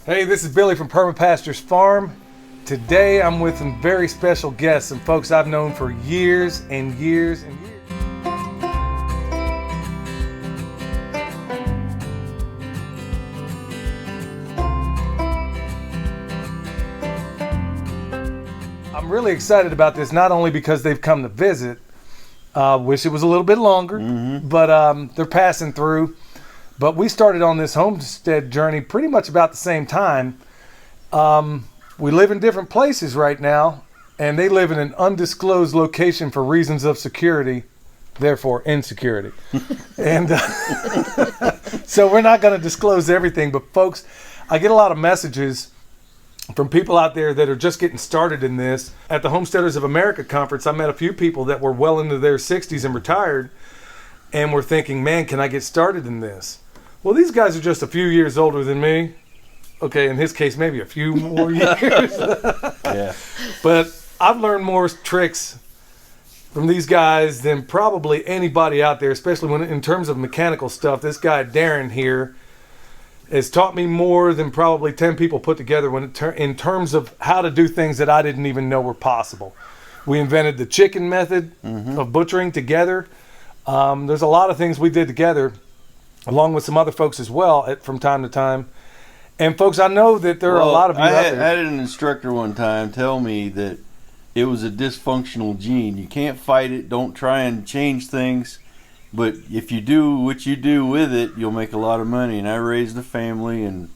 Hey, this is Billy from Perma Pastures Farm. Today I'm with some very special guests, some folks I've known for years and years and years. I'm really excited about this, not only because they've come to visit, wish it was a little bit longer, but they're passing through. But we started on this homestead journey pretty much about the same time. We live in different places right now, and they live in an undisclosed location for reasons of security, therefore insecurity. And so we're not going to disclose everything, but folks, I get a lot of messages from people out there that are just getting started in this. At the Homesteaders of America conference, I met a few people that were well into their 60s and retired, and were thinking, man, can I get started in this? Well, these guys are just a few years older than me. Okay, in his case, maybe a few more years. Yeah. But I've learned more tricks from these guys than probably anybody out there, especially when in terms of mechanical stuff. This guy, Darren here, has taught me more than probably 10 people put together in terms of how to do things that I didn't even know were possible. We invented the chicken method of butchering together. There's a lot of things we did together, along with some other folks as well from time to time. And folks, I know that there are a lot of you out there. I had an instructor one time tell me that it was a dysfunctional gene. You can't fight it. Don't try and change things. But if you do what you do with it, you'll make a lot of money. And I raised a family, and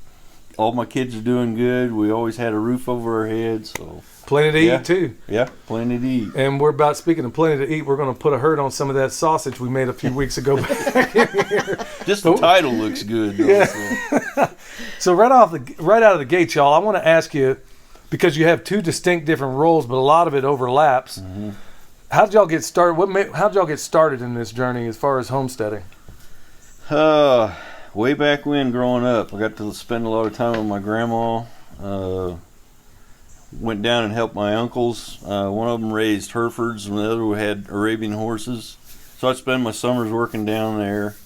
all my kids are doing good. We always had a roof over our heads. So plenty to eat, too. Yeah, plenty to eat. And we're about, speaking of plenty to eat, we're going to put a hurt on some of that sausage we made a few weeks ago back in here. Just the title looks good. Yeah. So right out of the gate, y'all, I want to ask you, because you have two distinct different roles, but a lot of it overlaps. How did y'all get started? How did y'all get started in this journey as far as homesteading? Way back when, growing up, I got to spend a lot of time with my grandma. Went down and helped my uncles. One of them raised Herefords, and the other had Arabian horses. So I'd spend my summers working down there.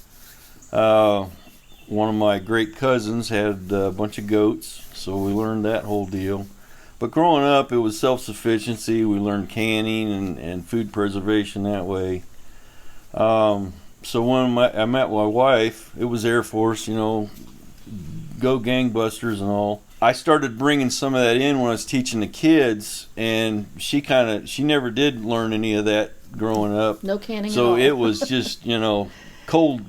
One of my great cousins had a bunch of goats, so we learned that whole deal. But growing up, it was self-sufficiency. We learned canning and food preservation that way. So when I met my wife, it was Air Force, go gangbusters and all. I started bringing some of that in when I was teaching the kids, and she never did learn any of that growing up. No canning so at all. It was just, cold.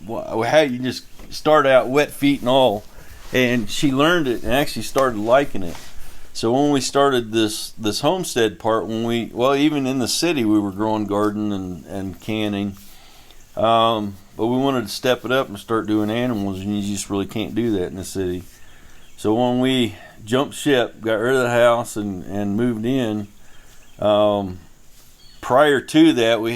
How you just start out wet feet and all. And she learned it and actually started liking it. So when we started this homestead part, even in the city we were growing garden and canning. But we wanted to step it up and start doing animals, and you just really can't do that in the city. So when we jumped ship, got rid of the house and moved in, prior to that we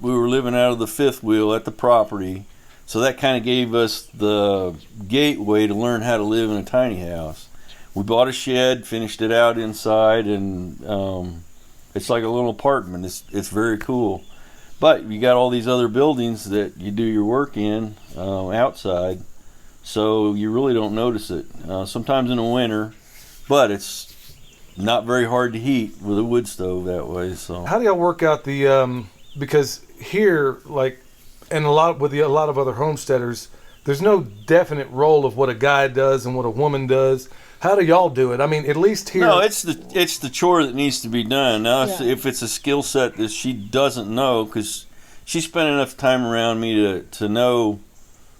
were living out of the fifth wheel at the property. So that kind of gave us the gateway to learn how to live in a tiny house. We bought a shed, finished it out inside, and it's like a little apartment. It's very cool. But you got all these other buildings that you do your work in outside, so you really don't notice it. Sometimes in the winter, but it's not very hard to heat with a wood stove that way. So how do y'all work out the because here, and a lot of other homesteaders, there's no definite role of what a guy does and what a woman does. How do y'all do it? I mean, at least here. No, it's the chore that needs to be done. Now, if it's a skill set that she doesn't know, because she spent enough time around me to know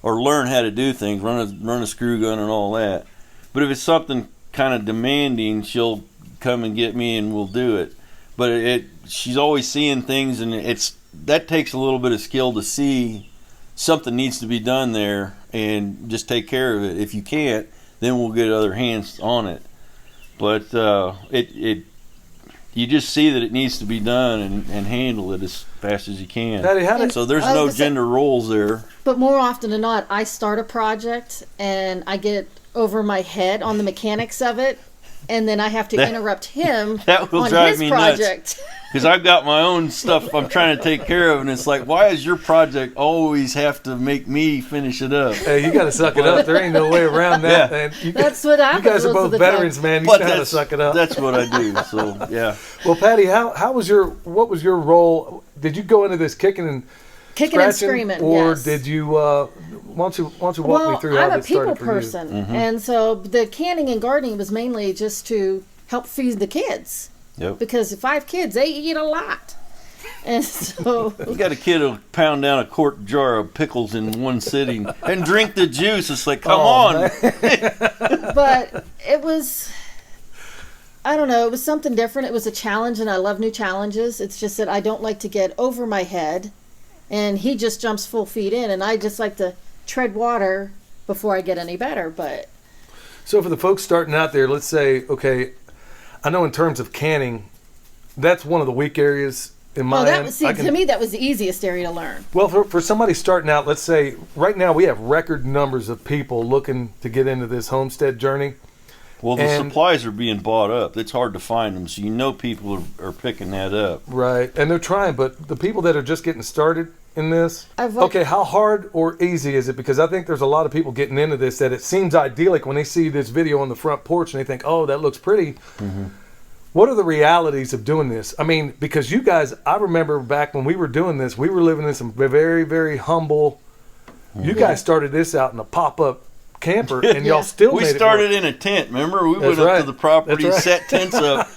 or learn how to do things, run a screw gun and all that. But if it's something kind of demanding, she'll come and get me and we'll do it. But she's always seeing things, and that takes a little bit of skill to see something needs to be done there and just take care of it. If you can't, then we'll get other hands on it. But you just see that it needs to be done and handle it as fast as you can. Daddy, so there's no gender roles there. But more often than not, I start a project and I get over my head on the mechanics of it, and then I have to interrupt him that will on drive his me project. Nuts. Because I've got my own stuff I'm trying to take care of, and it's like, why does your project always have to make me finish it up? Hey, you got to suck it up. There ain't no way around that, man. That's what happens. You guys are both veterans, man. You got to suck it up. That's what I do. So yeah. Well, Patty, what was your role? Did you go into this kicking and screaming, or yes. did you? Why don't you walk me through how this started for you? I'm a people person, and so the canning and gardening was mainly just to help feed the kids. Yep. Because 5 kids, they eat a lot, and so you got a kid who'll pound down a quart jar of pickles in one sitting and drink the juice. It's like, come on. But it was, I don't know, it was something different. It was a challenge, and I love new challenges. It's just that I don't like to get over my head, and he just jumps full feet in, and I just like to tread water before I get any better. But so for the folks starting out there, let's say, okay, I know in terms of canning, that's one of the weak areas in my end. To me, that was the easiest area to learn. Well, for somebody starting out, let's say right now we have record numbers of people looking to get into this homestead journey. Well, the supplies are being bought up. It's hard to find them, so you know people are picking that up. Right, and they're trying, but the people that are just getting started in this, okay, how hard or easy is it? Because I think there's a lot of people getting into this that it seems idyllic when they see this video on the front porch and they think, oh, that looks pretty. Mm-hmm. What are the realities of doing this? I mean, because you guys, I remember back when we were doing this, we were living in some very, very humble. You guys started this out in a pop-up camper, and y'all still made it. We started in a tent, remember? We went up to the property, set tents up,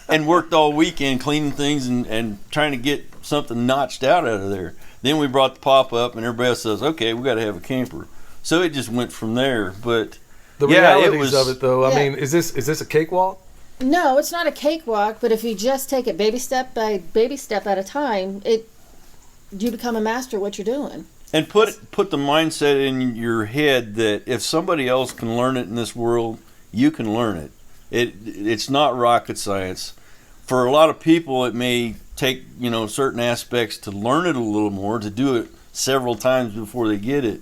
and worked all weekend cleaning things and trying to get something notched out of there. Then we brought the pop-up, and everybody else says, okay, we got to have a camper. So it just went from there. But the realities of it, though, I mean, is this a cakewalk? No, it's not a cakewalk, but if you just take it baby step by baby step at a time, you become a master at what you're doing. And put the mindset in your head that if somebody else can learn it in this world, you can learn it. It's not rocket science. For a lot of people, it may take certain aspects to learn it a little more, to do it several times before they get it,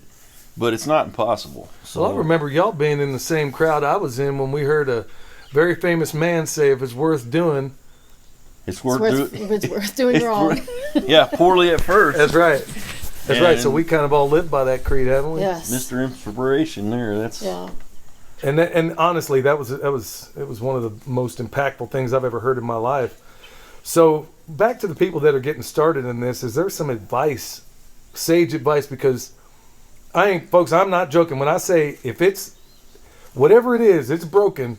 but it's not impossible. So well, I remember y'all being in the same crowd I was in when we heard a very famous man say, if it's worth doing, it's worth doing wrong. Yeah, poorly at first. That's right. That's right. So we kind of all live by that creed, haven't we? Yes. Mr. Inspiration there. That's yeah. And honestly, it was one of the most impactful things I've ever heard in my life. So back to the people that are getting started in this, is there some advice, sage advice? Because folks, I'm not joking when I say if it's whatever it is, it's broken.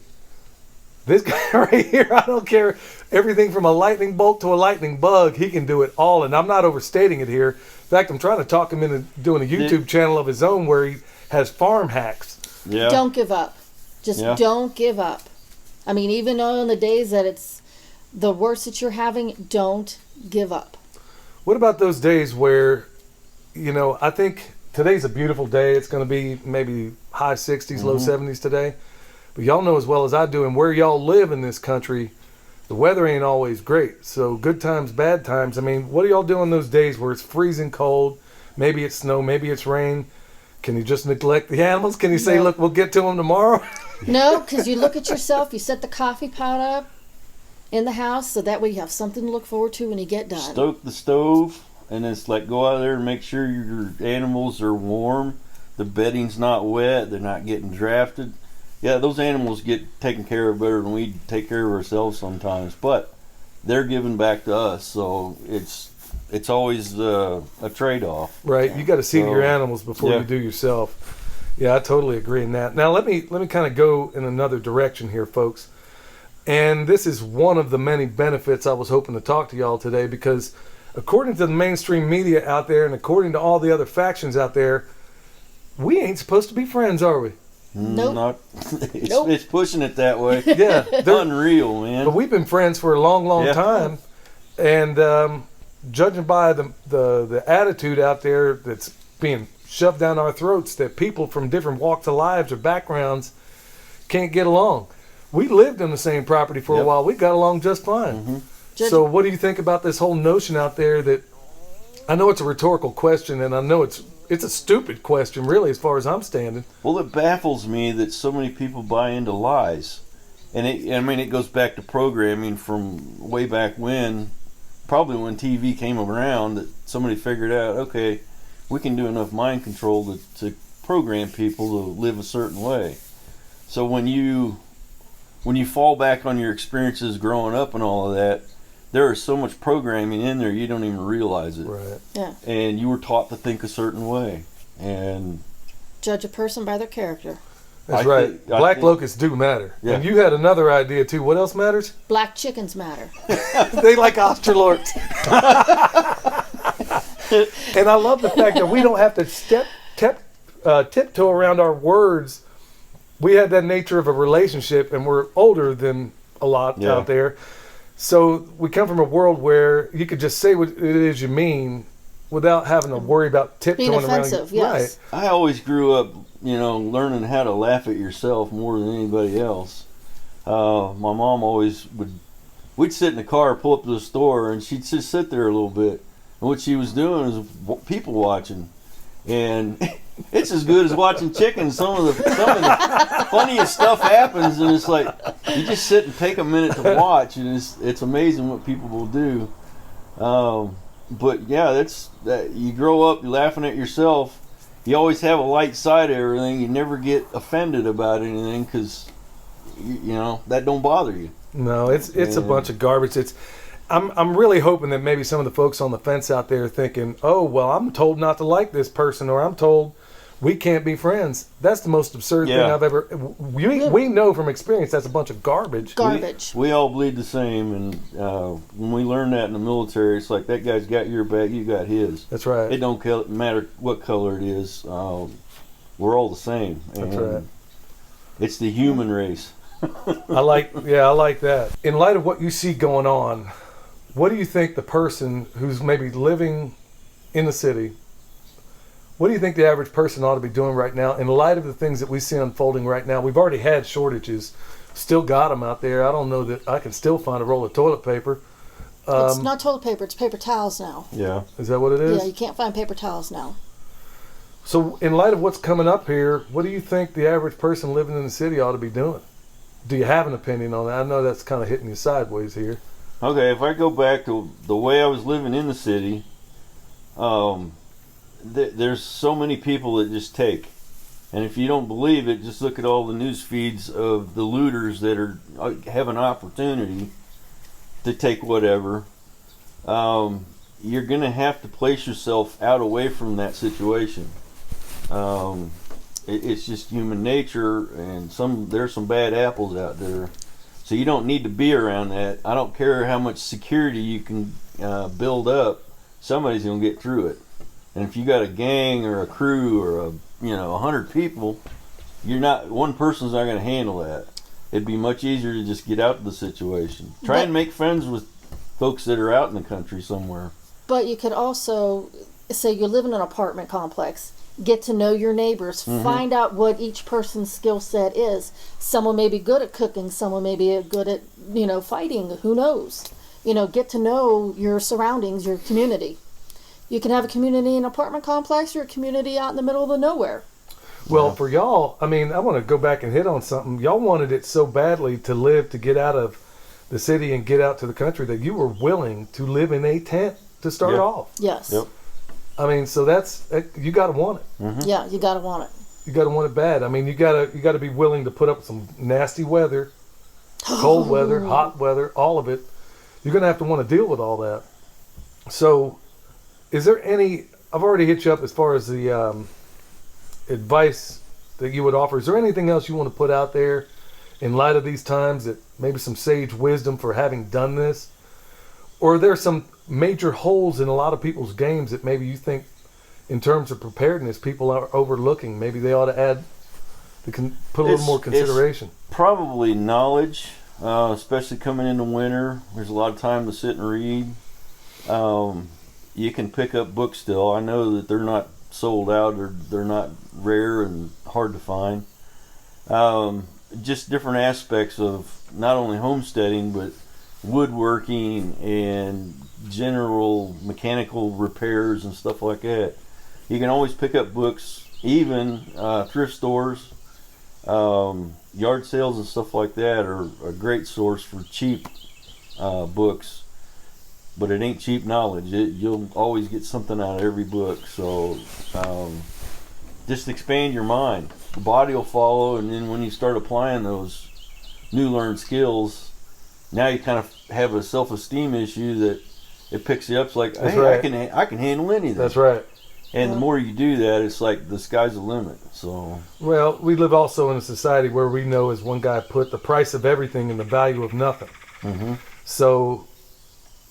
This guy right here, I don't care, everything from a lightning bolt to a lightning bug, he can do it all, and I'm not overstating it here. In fact, I'm trying to talk him into doing a YouTube channel of his own where he has farm hacks. Yeah. Don't give up. Just don't give up. I mean, even on the days that it's the worst that you're having, don't give up. What about those days where, I think today's a beautiful day. It's going to be maybe high 60s, low 70s today. But y'all know as well as I do, and where y'all live in this country, the weather ain't always great. So good times, bad times. I mean, what do y'all do on those days where it's freezing cold? Maybe it's snow, maybe it's rain. Can you just neglect the animals? Can you say, look, we'll get to them tomorrow? No, because you look at yourself, you set the coffee pot up in the house, so that way you have something to look forward to when you get done. Stoke the stove, and it's like go out there and make sure your animals are warm, the bedding's not wet, they're not getting drafted. Yeah, those animals get taken care of better than we take care of ourselves sometimes, but they're giving back to us, so it's always a trade-off. Right, you got to see your animals before you do yourself. Yeah, I totally agree in that. Now let me kind of go in another direction here, folks. And this is one of the many benefits I was hoping to talk to y'all today, because according to the mainstream media out there and according to all the other factions out there, we ain't supposed to be friends, are we? Nope. It's pushing it that way. Yeah, unreal, man. But we've been friends for a long time, and judging by the attitude out there that's being shoved down our throats, that people from different walks of lives or backgrounds can't get along. We lived on the same property for a while. We got along just fine. Mm-hmm. So what do you think about this whole notion out there that, I know it's a rhetorical question, and I know it's a stupid question, really, as far as I'm standing. Well, it baffles me that so many people buy into lies. And it goes back to programming from way back when. probably when TV came around that somebody figured out, okay, we can do enough mind control to program people to live a certain way. So when you fall back on your experiences growing up and all of that, there is so much programming in there you don't even realize it. Right. Yeah. And you were taught to think a certain way. And Judge a person by their character. That's I right. think- Black locusts do matter. Yeah. And you had another idea too. What else matters? Black chickens matter. They like Australorps. And I love the fact that we don't have to tiptoe around our words. We have that nature of a relationship, and we're older than a lot Yeah. out there. So we come from a world where you could just say what it is you mean without having to worry about tiptoeing Being around. offensive, yes. I always grew up, learning how to laugh at yourself more than anybody else. My mom always we'd sit in the car, pull up to the store, and she'd just sit there a little bit. And what she was doing was people watching. And it's as good as watching chickens. Some of the funniest stuff happens, and it's like you just sit and take a minute to watch, and it's amazing what people will do. But yeah, that's that. You grow up laughing at yourself. You always have a light side of everything. You never get offended about anything because that don't bother you. No, it's a bunch of garbage. I'm really hoping that maybe some of the folks on the fence out there are thinking, oh, well, I'm told not to like this person, or I'm told we can't be friends. That's the most absurd thing I've ever. We know from experience that's a bunch of garbage. We all bleed the same, and when we learn that in the military, it's like that guy's got your back, you got his. That's right. It don't matter what color it is. We're all the same. And That's right. It's the human race. I like that. In light of what you see going on, what do you think the person who's maybe living in the city, what do you think the average person ought to be doing right now in light of the things that we see unfolding right now? We've already had shortages, still got them out there. I don't know that I can still find a roll of toilet paper. It's not toilet paper, it's paper towels now. Yeah. Is that what it is? Yeah, you can't find paper towels now. So in light of what's coming up here, what do you think the average person living in the city ought to be doing? Do you have an opinion on that? I know that's kind of hitting you sideways here. Okay, if I go back to the way I was living in the city, there's so many people that just take. And if you don't believe it, just look at all the news feeds of the looters that have an opportunity to take whatever. You're going to have to place yourself out away from that situation. It's just human nature, and there's some bad apples out there. So you don't need to be around that. I don't care how much security you can build up. Somebody's going to get through it. And if you got a gang or a crew or 100 people, one person's not going to handle that. It'd be much easier to just get out of the situation. Try and make friends with folks that are out in the country somewhere. But you could also say you live in an apartment complex. Get to know your neighbors. Mm-hmm. Find out what each person's skill set is. Someone may be good at cooking. Someone may be good at, fighting. Who knows? Get to know your surroundings, your community. You can have a community in an apartment complex or a community out in the middle of the nowhere. Well, for y'all, I want to go back and hit on something. Y'all wanted it so badly to get out of the city and get out to the country that you were willing to live in a tent to start off. Yes. Yep. So that's, you got to want it. Mm-hmm. Yeah, you got to want it. You got to want it bad. You got to be willing to put up with some nasty weather, cold weather, hot weather, all of it. You're going to have to want to deal with all that. So, is there any? I've already hit you up as far as the advice that you would offer. Is there anything else you want to put out there in light of these times, that maybe some sage wisdom for having done this, or are there some major holes in a lot of people's games that maybe you think, in terms of preparedness, people are overlooking? Maybe they ought to add, put a little more consideration. It's probably knowledge, especially coming into winter. There's a lot of time to sit and read. You can pick up books still. I know that they're not sold out, or they're not rare and hard to find. Just different aspects of not only homesteading, but woodworking and general mechanical repairs and stuff like that. You can always pick up books, even thrift stores, yard sales and stuff like that are a great source for cheap books. but it ain't cheap knowledge. You'll always get something out of every book. So just expand your mind. The body will follow, and then when you start applying those new learned skills, now you kind of have a self-esteem issue that it picks you up. It's like, hey, right. I can handle anything. That's right. And the more you do that, it's like the sky's the limit. So, well, we live also in a society where we know, as one guy put, the price of everything and the value of nothing. Mm-hmm. So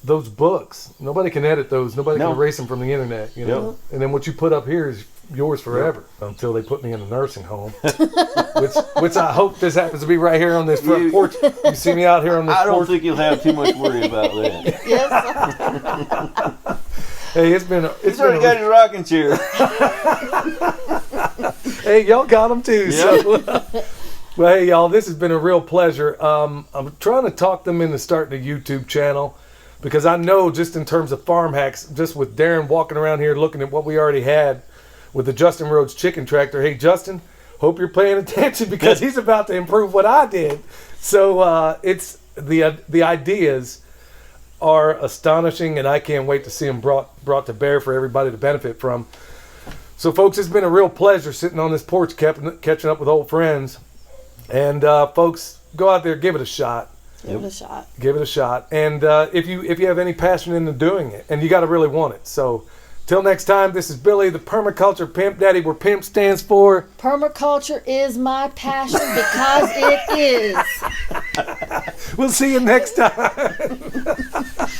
those books, nobody can edit those. Nobody can erase them from the internet. You know, and then what you put up here is yours forever until they put me in a nursing home, which I hope this happens to be right here on this front porch. You see me out here on this porch? I don't think you'll have too much worry about that. Yes. Hey, it's He's already got his rocking chair. Hey, y'all got them too. Yep. So, well, hey, y'all, this has been a real pleasure. I'm trying to talk them into starting a YouTube channel, because I know, just in terms of farm hacks, just with Darren walking around here looking at what we already had with the Justin Rhodes chicken tractor. Hey, Justin, hope you're paying attention, because he's about to improve what I did. So it's the ideas are astonishing, and I can't wait to see them brought to bear for everybody to benefit from. So, folks, it's been a real pleasure sitting on this porch catching up with old friends. And folks, go out there, give it a shot. Give it a shot. Give it a shot. And if you have any passion into doing it, and you got to really want it. So, till next time, this is Billy, the Permaculture Pimp Daddy, where PIMP stands for Permaculture is my passion, because it is. We'll see you next time.